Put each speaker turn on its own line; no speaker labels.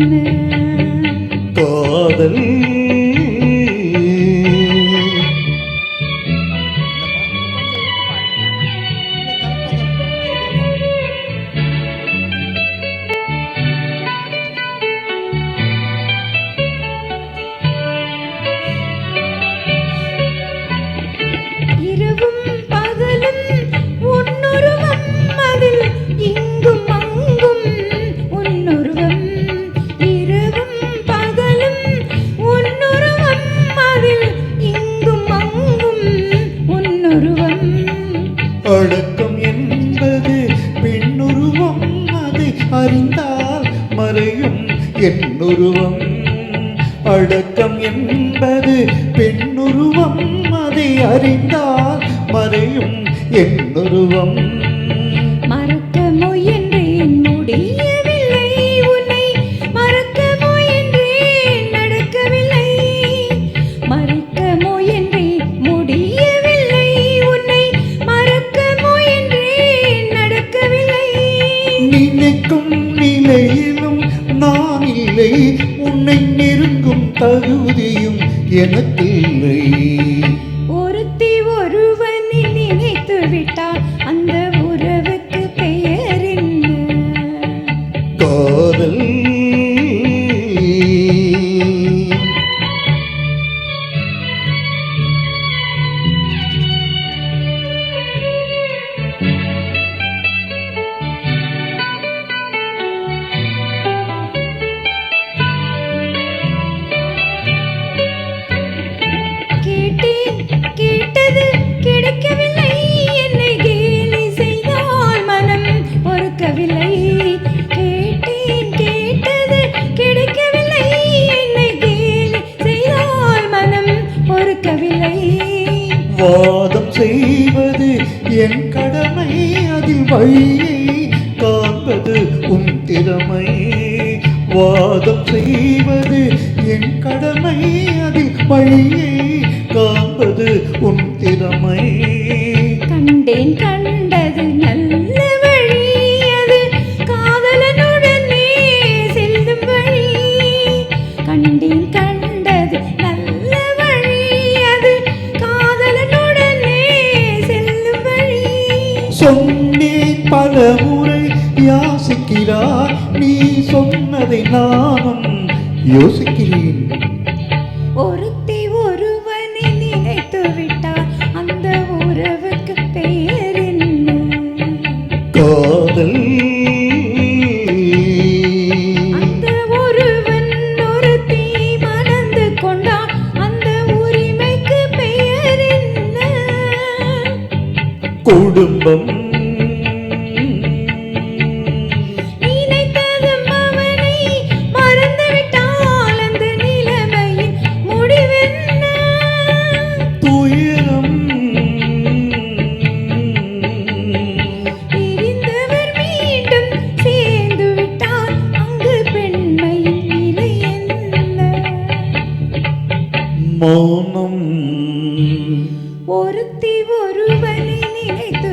என்ன
காதல்
இரவும் பகலும் உன்னுருவம் அதில் இங்கும் அங்கும் உன்னுருவம் இரவும் பகலும் உன்னுருவம் அதில் இங்கும் அங்கும் உன்னுருவம்
அடக்கம் என்பது பெண்ணுருவம் அதை அறிந்தால் மறையும் என்னுருவம் அடக்கம் என்பது பெண்ணுருவம் அதை அறிந்தால் மறையும் என்னுருவம்
மறக்க முயன்றேன் முடியவில்லை உன்னை மறக்க முயன்றேன் நடக்கவில்லை மறக்க முயன்றேன் முடியவில்லை உன்னை மறக்க முயன்றேன் நடக்கவில்லை
நினைக்கும் நிலையிலும் நான் இல்லை உன்னை நெருங்கும் தகுதியும் எனக்கில்லை
ஒருத்தி ஒருவனை நினைத்து விட்டால் அந்த உறவுக்கு பெயர் என்ன
காதல்
கேட்டது கிடைக்கவில்லை என்னை கேலி செய்தால் மனம் பொறுக்கவில்லை கேட்டது கிடைக்கவில்லை என்னை கேலி செய்தால் மனம் பொறுக்கவில்லை
வாதம் செய்வது என் கடமை அதில் வழியை காண்பது உன் திறமை வாதம் செய்வது என் கடமை அதில் வழியை காண்பது உன் திறமை
கண்டேன் கண்டது நல்ல வழி அது காதலனுடனே செல்லும் வழி கண்டேன் கண்டது நல்ல வழி அது காதலனுடனே செல்லும் வழி
சொன்னேன் பல முறை யாசிக்கிறார் நீ சொன்னதை நானும் யோசிக்கிறேன்
ஒருத்தி ஒருவனை நினைத்து விட்டால் அந்த உறவுக்கு பெயர் என்ன
காதல்
அந்த ஒருவன் ஒருத்தி மணந்து கொண்டால் அந்த உரிமைக்கு பெயர் என்ன
குடும்பம்
நினைத்ததும் அவனை மறந்துவிட்டால் அந்த நிலைமையின் முடிவென்ன
துயரம்
பிரிந்தவர் மீண்டும் சேர்ந்து விட்டால் அங்கு பெண்மையின் நிலை என்ன
மௌனம்
ஒருத்தி ஒருவனை நினைத்து